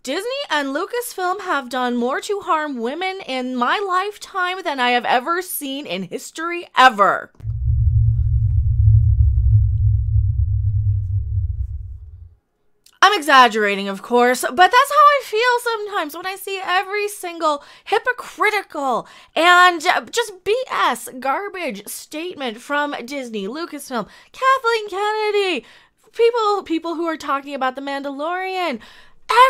Disney and Lucasfilm have done more to harm women in my lifetime than I have ever seen in history ever. I'm exaggerating, of course, but that's how I feel sometimes when I see every single hypocritical and just BS garbage statement from Disney, Lucasfilm, Kathleen Kennedy, people who are talking about The Mandalorian.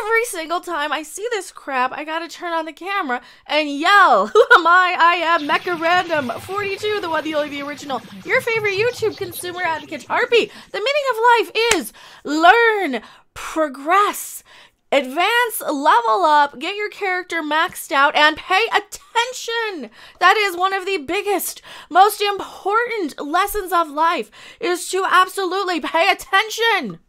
Every single time I see this crap, I gotta turn on the camera and yell, "Who am I? I am Mecha Random 42, the one, the only, the original, your favorite YouTube consumer advocate, Harpy. The meaning of life is learn, progress, advance, level up, get your character maxed out, and pay attention." That is one of the biggest, most important lessons of life, is to absolutely pay attention.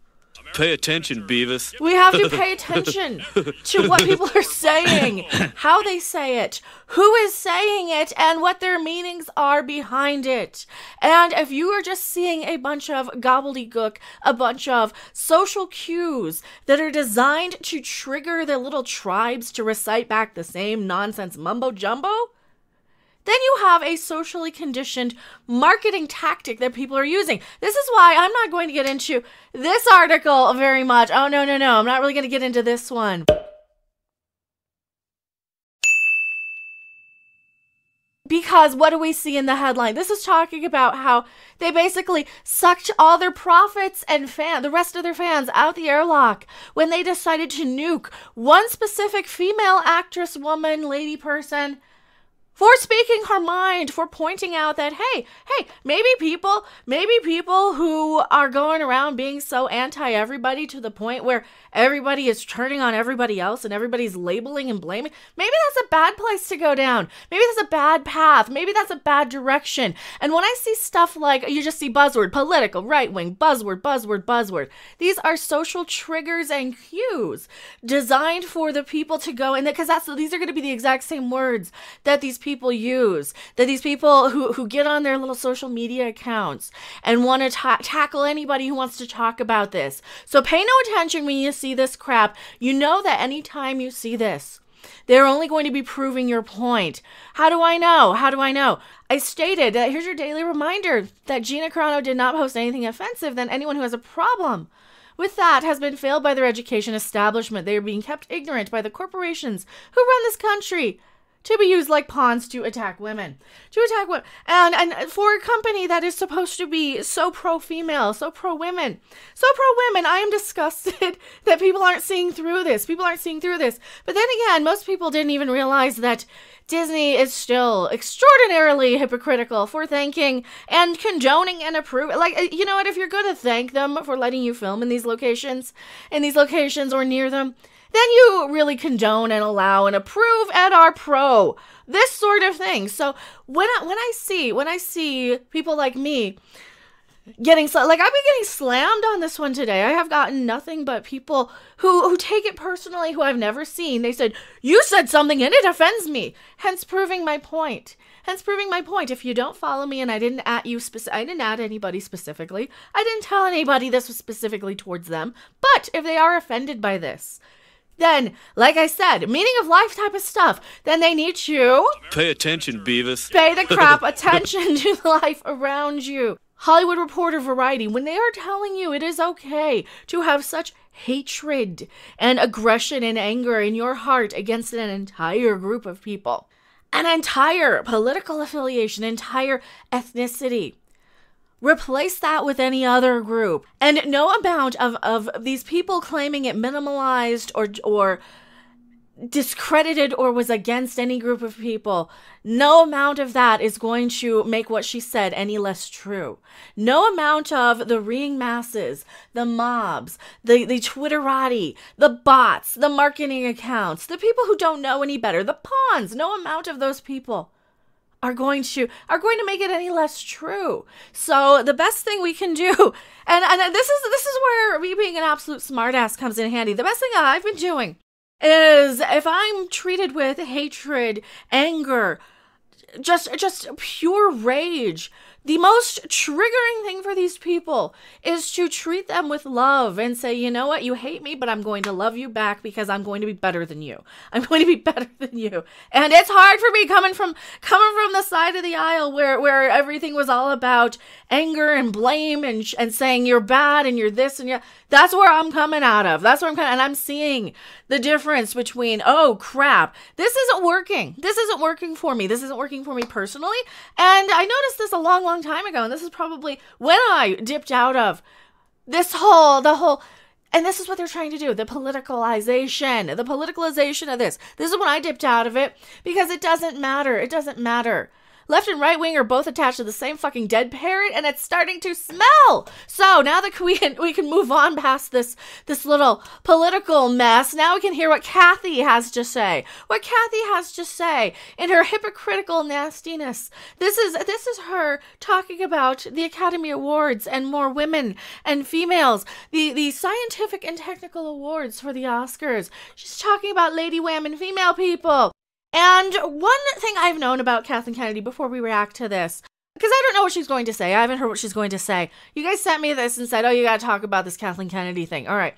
Pay attention, Beavis. We have to pay attention to what people are saying, how they say it, who is saying it, and what their meanings are behind it. And if you are just seeing a bunch of gobbledygook, a bunch of social cues that are designed to trigger the little tribes to recite back the same nonsense mumbo jumbo, then you have a socially conditioned marketing tactic that people are using. This is why I'm not going to get into this article very much. Oh, no. I'm not really going to get into this one. Because what do we see in the headline? This is talking about how they basically sucked all their profits and the rest of their fans out the airlock when they decided to nuke one specific female actress, woman, lady person, for speaking her mind, for pointing out that, hey, maybe people who are going around being so anti-everybody to the point where everybody is turning on everybody else and everybody's labeling and blaming, maybe that's a bad place to go down. Maybe that's a bad path. Maybe that's a bad direction. And when I see stuff like, you just see buzzword, political, right-wing, buzzword. These are social triggers and cues designed for the people to go, and because these are going to be the exact same words that these people use, that these people who get on their little social media accounts and want to tackle anybody who wants to talk about this. So pay no attention when you see this crap. You know that anytime you see this, they're only going to be proving your point. How do I know? I stated that here's your daily reminder that Gina Carano did not post anything offensive. Then anyone who has a problem with that has been failed by their education establishment. They are being kept ignorant by the corporations who run this country, to be used like pawns to attack women. And for a company that is supposed to be so pro-female, so pro-women, I am disgusted that people aren't seeing through this. But then again, most people didn't even realize that Disney is still extraordinarily hypocritical for thanking and condoning and approving. Like, you know what? If you're going to thank them for letting you film in these locations or near them, then you really condone and allow and approve and are pro this sort of thing. So when I see people like me getting, like, I've been getting slammed on this one today. I have gotten nothing but people who take it personally, who I've never seen. They said, "You said something and it offends me," hence proving my point. If you don't follow me and I didn't at you, I didn't add anybody specifically. I didn't tell anybody this was specifically towards them. But if they are offended by this, then, like I said, meaning of life type of stuff, then they need to pay attention, Beavis. Pay the crap attention to the life around you. Hollywood Reporter, Variety, when they are telling you it is okay to have such hatred and aggression and anger in your heart against an entire group of people, an entire political affiliation, entire ethnicity, replace that with any other group. And no amount of these people claiming it minimalized or discredited or was against any group of people, no amount of that is going to make what she said any less true. No amount of the reading masses, the mobs, the Twitterati, the bots, the marketing accounts, the people who don't know any better, the pawns, no amount of those people are going to make it any less true. So the best thing we can do, and this is where me being an absolute smartass comes in handy. The best thing I've been doing is, if I'm treated with hatred, anger, just pure rage the most triggering thing for these people is to treat them with love and say, you know what, you hate me, but I'm going to love you back because I'm going to be better than you. I'm going to be better than you. And it's hard for me coming from the side of the aisle where everything was all about anger and blame and saying you're bad and you're this and you're... That's where I'm coming out of. That's where I'm coming, and I'm seeing the difference between, oh crap, this isn't working. This isn't working for me. This isn't working for me personally. And I noticed this a long, long time ago, and this is probably when I dipped out of the whole, and this is what they're trying to do, the politicalization of this. This is when I dipped out of it, because it doesn't matter. It doesn't matter. Left and right wing are both attached to the same fucking dead parrot, and it's starting to smell. So now that we can move on past this little political mess, now we can hear what Kathy has to say. What Kathy has to say in her hypocritical nastiness. This is her talking about the Academy Awards and more women and females, the scientific and technical awards for the Oscars. She's talking about lady, wham, and female people. And one thing I've known about Kathleen Kennedy before we react to this, because I don't know what she's going to say. I haven't heard what she's going to say. You guys sent me this and said, oh, you got to talk about this Kathleen Kennedy thing. All right.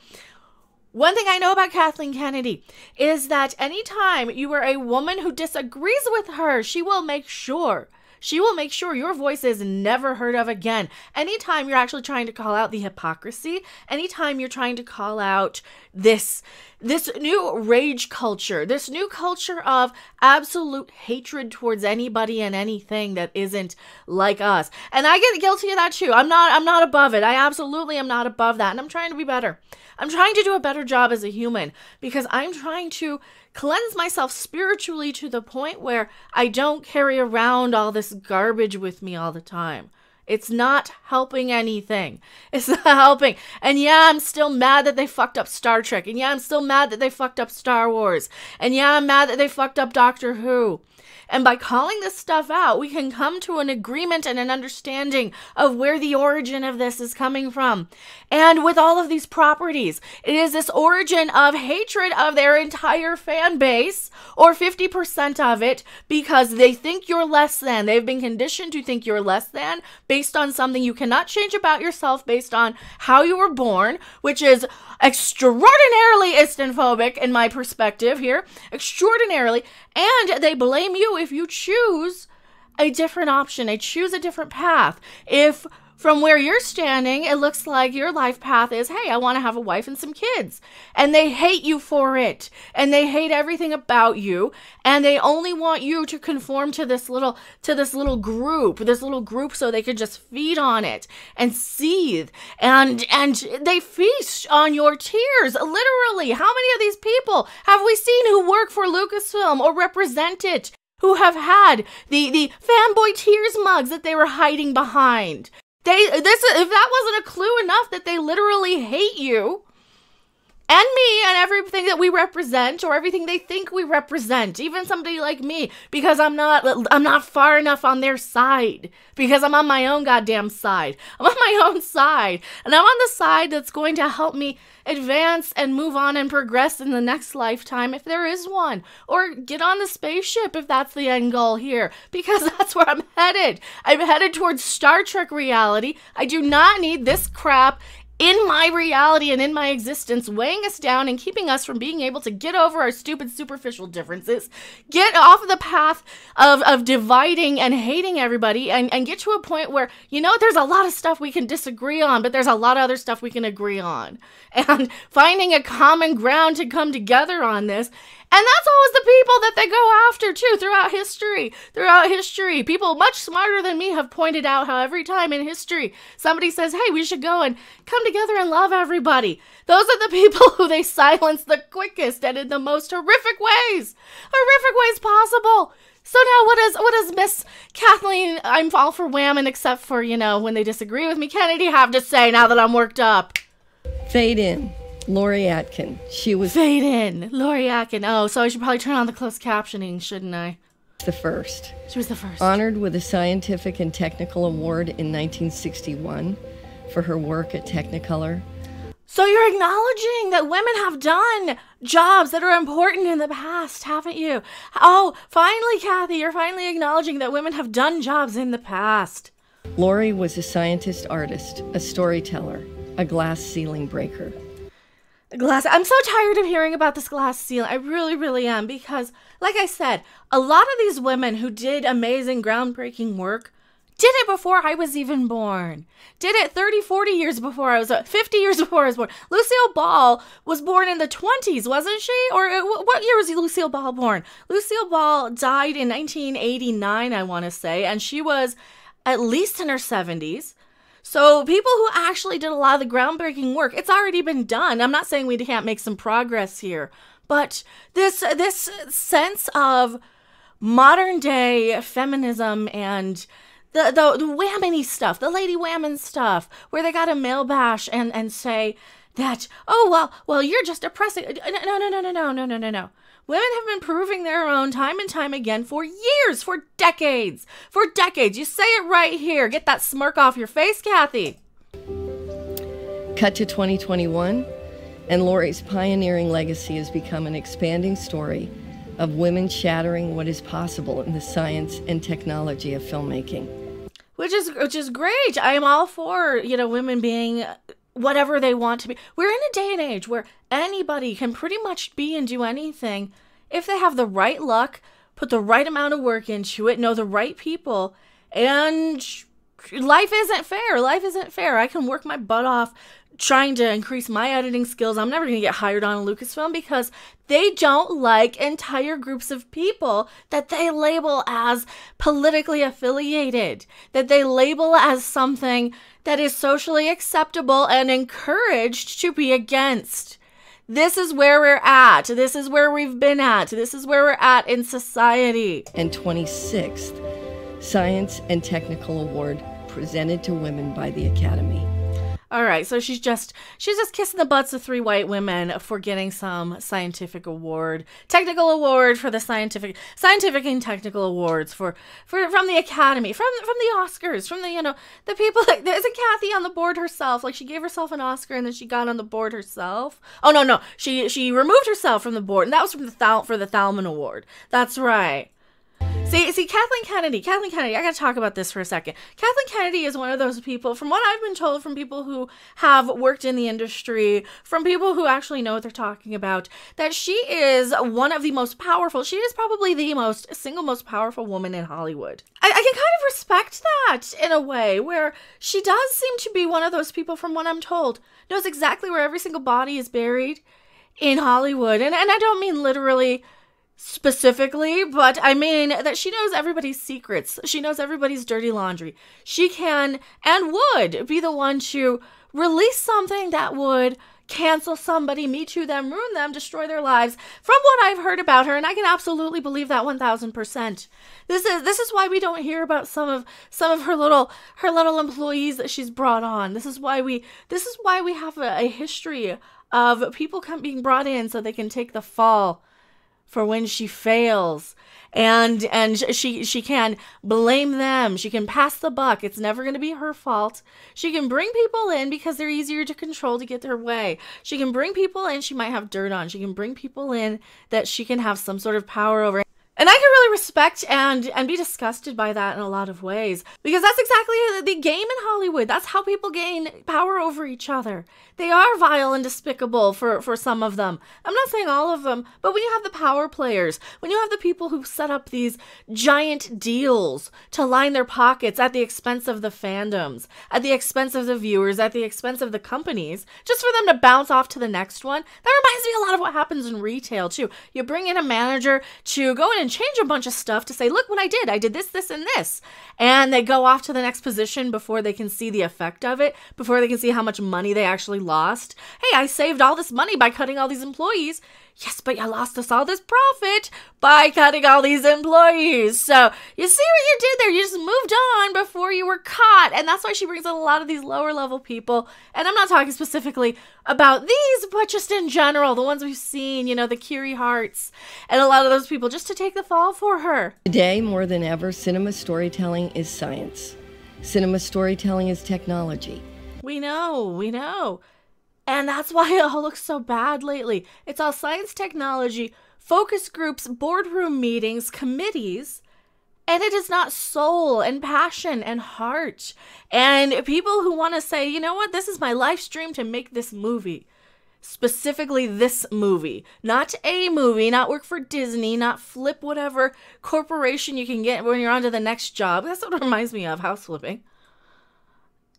One thing I know about Kathleen Kennedy is that anytime you are a woman who disagrees with her, she will make sure your voice is never heard of again. Anytime you're actually trying to call out the hypocrisy, anytime you're trying to call out this new rage culture, this new culture of absolute hatred towards anybody and anything that isn't like us. And I get guilty of that too. I'm not above it. I absolutely am not above that. And I'm trying to be better. I'm trying to do a better job as a human, because I'm trying to cleanse myself spiritually to the point where I don't carry around all this garbage with me all the time. It's not helping anything. It's not helping. And yeah, I'm still mad that they fucked up Star Trek. And yeah, I'm still mad that they fucked up Star Wars. And yeah, I'm mad that they fucked up Doctor Who. And by calling this stuff out, we can come to an agreement and an understanding of where the origin of this is coming from. And with all of these properties, it is this origin of hatred of their entire fan base, or 50% of it, because they think you're less than. They've been conditioned to think you're less than based on something you cannot change about yourself based on how you were born, which is extraordinarily istanophobic in my perspective here. Extraordinarily. And they blame you if you choose a different option. They choose a different path. If from where you're standing, it looks like your life path is, hey, I want to have a wife and some kids. And they hate you for it. And they hate everything about you. And they only want you to conform to this little group so they could just feed on it and seethe. And they feast on your tears. Literally. How many of these people have we seen who work for Lucasfilm or represent it, who have had the fanboy tears mugs that they were hiding behind? If that wasn't a clue enough that they literally hate you and me and everything that we represent, or everything they think we represent, even somebody like me, because I'm not far enough on their side, because I'm on my own goddamn side. I'm on my own side, and I'm on the side that's going to help me advance and move on and progress in the next lifetime, if there is one, or get on the spaceship if that's the end goal here, because that's where I'm headed. I'm headed towards Star Trek reality. I do not need this crap in my reality and in my existence, weighing us down and keeping us from being able to get over our stupid superficial differences, get off the path of dividing and hating everybody, and get to a point where, you know, there's a lot of stuff we can disagree on, but there's a lot of other stuff we can agree on. And finding a common ground to come together on this. And that's always the people that they go after, too, throughout history. Throughout history, people much smarter than me have pointed out how every time in history somebody says, hey, we should go and come together and love everybody. Those are the people who they silence the quickest and in the most horrific ways possible. So now what does Miss Kathleen, I'm all for whamming except for, you know, when they disagree with me, Kennedy, have to say now that I'm worked up? Fade in. Lori Atkin. Fade in. Lori Atkin. Oh, so I should probably turn on the closed captioning, shouldn't I? The first. She was the first. Honored with a Scientific and Technical Award in 1961 for her work at Technicolor. So you're acknowledging that women have done jobs that are important in the past, haven't you? Oh, finally, Kathy, you're finally acknowledging that women have done jobs in the past. Laurie was a scientist artist, a storyteller, a glass ceiling breaker. I'm so tired of hearing about this glass ceiling. I really, really am, because, like I said, a lot of these women who did amazing, groundbreaking work did it before I was even born. Did it 30, 40 years before I was, 50 years before I was born. Lucille Ball was born in the 20s, wasn't she? Or what year was Lucille Ball born? Lucille Ball died in 1989, I want to say, and she was at least in her 70s. So people who actually did a lot of the groundbreaking work, it's already been done. I'm not saying we can't make some progress here, but this sense of modern day feminism and the whammony stuff, the lady whammon stuff, where they got to male bash and say that, oh, well, you're just oppressing. No. Women have been proving their own time and time again for years, for decades. You say it right here. Get that smirk off your face, Kathy. Cut to 2021, and Laurie's pioneering legacy has become an expanding story of women shattering what is possible in the science and technology of filmmaking. Which is great. I am all for, women being whatever they want to be. We're in a day and age where anybody can pretty much be and do anything if they have the right luck, put the right amount of work into it, know the right people, and life isn't fair. I can work my butt off trying to increase my editing skills. I'm never going to get hired on Lucasfilm because they don't like entire groups of people that they label as politically affiliated, that they label as something that is socially acceptable and encouraged to be against. This is where we're at. This is where we've been at. This is where we're at in society. And 26th Science and Technical Award presented to women by the Academy. All right, so she's just kissing the butts of 3 white women for getting some scientific award, technical award for the scientific and technical awards from the Academy, from the Oscars, from the people. Like, isn't Kathy on the board herself? Like, she gave herself an Oscar and then she got on the board herself. Oh no, she removed herself from the board, and that was for the Thalman Award. That's right. See, Kathleen Kennedy, I gotta talk about this for a second. Kathleen Kennedy is one of those people, from what I've been told from people who have worked in the industry, from people who actually know what they're talking about, that she is one of the most powerful, she is probably the single most powerful woman in Hollywood. I can kind of respect that in a way, where she does seem to be one of those people, from what I'm told, knows exactly where every single body is buried in Hollywood. And I don't mean literally specifically, but I mean that she knows everybody's secrets. She knows everybody's dirty laundry. She can and would be the one to release something that would cancel somebody, Me Too them, ruin them, destroy their lives, from what I've heard about her, and I can absolutely believe that 1000%. This is why we don't hear about some of her little employees that she's brought on. This is why we have a history of people being brought in so they can take the fall for when she fails, and she can blame them. She can pass the buck. It's never going to be her fault. She can bring people in because they're easier to control to get their way. She can bring people in she might have dirt on. She can bring people in that she can have some sort of power over. And I can really respect and be disgusted by that in a lot of ways, because that's exactly the game in Hollywood. That's how people gain power over each other. They are vile and despicable for some of them. I'm not saying all of them, but when you have the power players, when you have the people who set up these giant deals to line their pockets at the expense of the fandoms, at the expense of the viewers, at the expense of the companies, just for them to bounce off to the next one, that reminds me a lot of what happens in retail too. You bring in a manager to go in and change a bunch of stuff to say, look what I did this, this, and this. And they go off to the next position before they can see the effect of it, before they can see how much money they actually lost. Hey, I saved all this money by cutting all these employees. Yes, but you lost us all this profit by cutting all these employees. So you see what you did there? You just moved on before you were caught. And that's why she brings in a lot of these lower level people. And I'm not talking specifically about these, but just in general, the ones we've seen, the Curie Harts and a lot of those people, just to take the fall for her. Today, more than ever, cinema storytelling is science. Cinema storytelling is technology. We know. And that's why it all looks so bad lately. It's all science, technology, focus groups, boardroom meetings, committees, And it is not soul and passion and heart. And people who want to say, you know what, this is my life dream to make this movie. Specifically this movie. Not a movie, not work for Disney, not flip whatever corporation you can get when you're on to the next job. That's what it reminds me of, house flipping.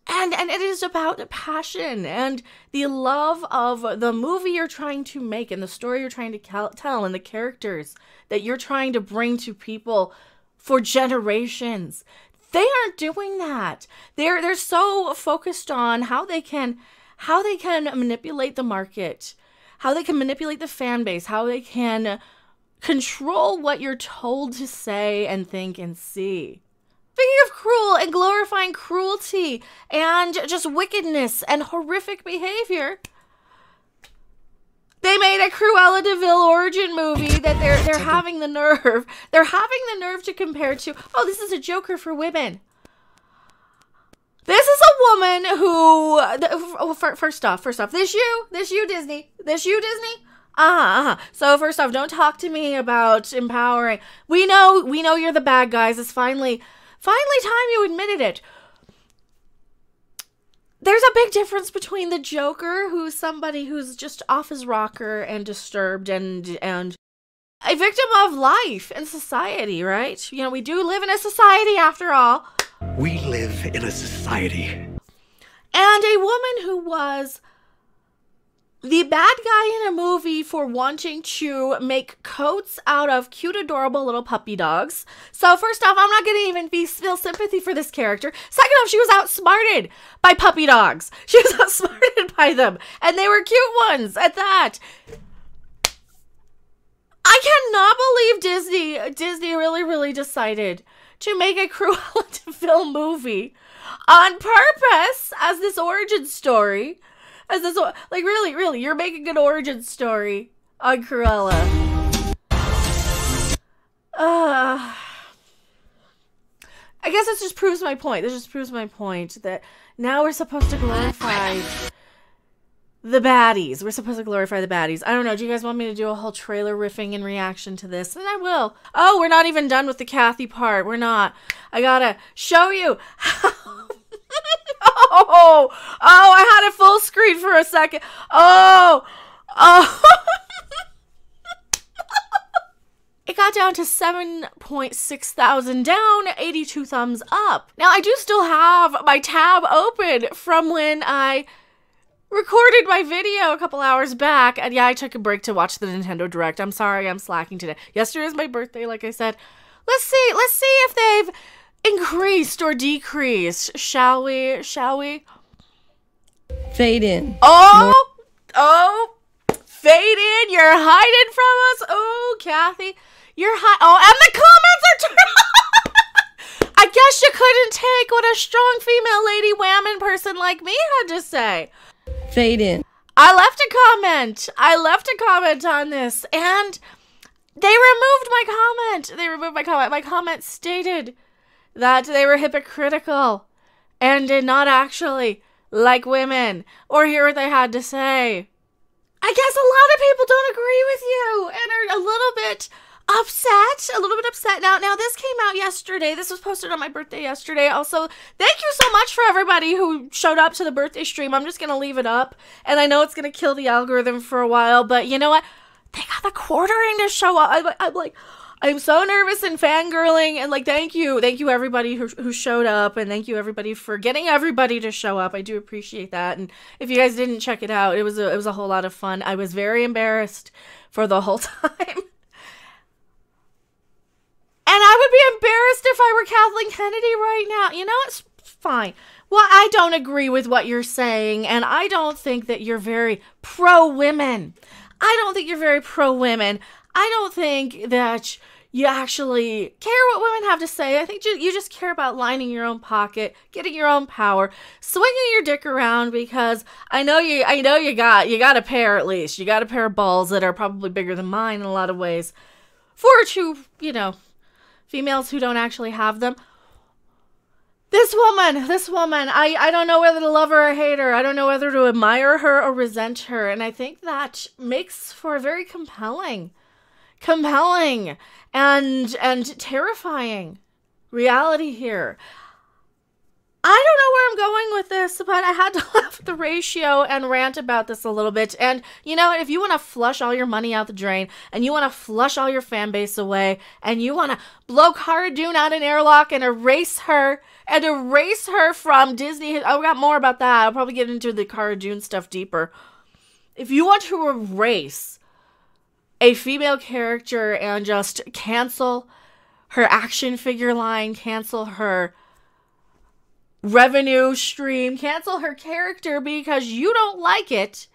And it is about the passion and the love of the movie you're trying to make and the story you're trying to tell and the characters that you're trying to bring to people for generations. They aren't doing that. They're so focused on how they can manipulate the market, how they can manipulate the fan base, how they can control what you're told to say and think and see. Speaking of cruel and glorifying cruelty and just wickedness and horrific behavior, they made a Cruella de Vil origin movie that they're having the nerve. They're having the nerve to compare to, oh, this is a Joker for women. This is a woman who, first off, this you Disney. So first off, don't talk to me about empowering. We know you're the bad guys. It's finally time you admitted it. There's a big difference between the Joker, who's somebody who's just off his rocker and disturbed and a victim of life and society, right? You know, we do live in a society after all. We live in a society. And a woman who was the bad guy in a movie for wanting to make coats out of cute, adorable little puppy dogs. So first off, I'm not going to even feel sympathy for this character. Second off, she was outsmarted by puppy dogs. She was outsmarted by them. And they were cute ones at that. I cannot believe Disney really decided to make a Cruella de Vil movie on purpose as this origin story. As this, like, really, you're making an origin story on Cruella. I guess this just proves my point. That now we're supposed to glorify the baddies. I don't know. Do you guys want me to do a whole trailer riffing in reaction to this? And I will. Oh, we're not even done with the Kathy part. We're not. I gotta show you how... Oh, I had it full screen for a second. Oh. It got down to 7.6 thousand down, 82 thumbs up. Now, I do still have my tab open from when I recorded my video a couple hours back. And yeah, I took a break to watch the Nintendo Direct. I'm sorry, I'm slacking today. Yesterday is my birthday, like I said. Let's see if they've increased or decreased, shall we? Fade in. Oh, fade in. You're hiding from us. Oh, Kathy, you're and the comments are I guess you couldn't take what a strong female lady whammon person like me had to say. Fade in. I left a comment on this, and they removed my comment. My comment stated that they were hypocritical and did not actually like women or hear what they had to say. I guess a lot of people don't agree with you and are a little bit upset. Now this came out yesterday. This was posted on my birthday yesterday. Also, thank you so much for everybody who showed up to the birthday stream. I'm just going to leave it up, and I know it's going to kill the algorithm for a while, but you know what? They got the quartering to show up. I'm so nervous and fangirling, and thank you everybody who showed up, and thank you everybody for getting everybody to show up. I do appreciate that. And if you guys didn't check it out, it was a whole lot of fun. I was very embarrassed for the whole time. And I would be embarrassed if I were Kathleen Kennedy right now. You know, it's fine. Well, I don't agree with what you're saying, and I don't think that you're very pro-women. I don't think that you actually care what women have to say. I think you just care about lining your own pocket, getting your own power, swinging your dick around, because I know you got a pair at least. You got a pair of balls that are probably bigger than mine in a lot of ways. For two, females who don't actually have them. This woman, I don't know whether to love her or hate her. I don't know whether to admire her or resent her. And I think that makes for a very compelling and terrifying reality here. I don't know where I'm going with this, but I had to laugh at the ratio and rant about this a little bit. And you know, if you want to flush all your money out the drain, and you want to flush all your fan base away, and you want to blow Cara Dune out an airlock and erase her from Disney, I got more about that. I'll probably get into the Cara Dune stuff deeper. If you want to erase a female character and just cancel her action figure line, cancel her revenue stream, cancel her character because you don't like it,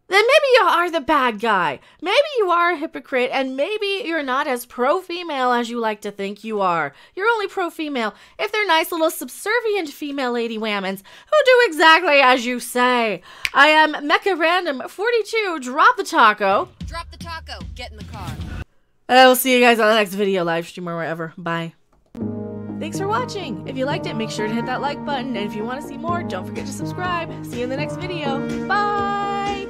then maybe you are the bad guy. Maybe you are a hypocrite, and maybe you're not as pro-female as you like to think you are. You're only pro-female if they're nice little subservient female lady whammons who do exactly as you say. I am Mecha Random 42. Drop the taco. Drop the taco. Get in the car. I will see you guys on the next video, live stream, or wherever. Bye. Thanks for watching. If you liked it, make sure to hit that like button. And if you want to see more, don't forget to subscribe. See you in the next video. Bye!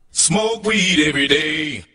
Smoke weed every day.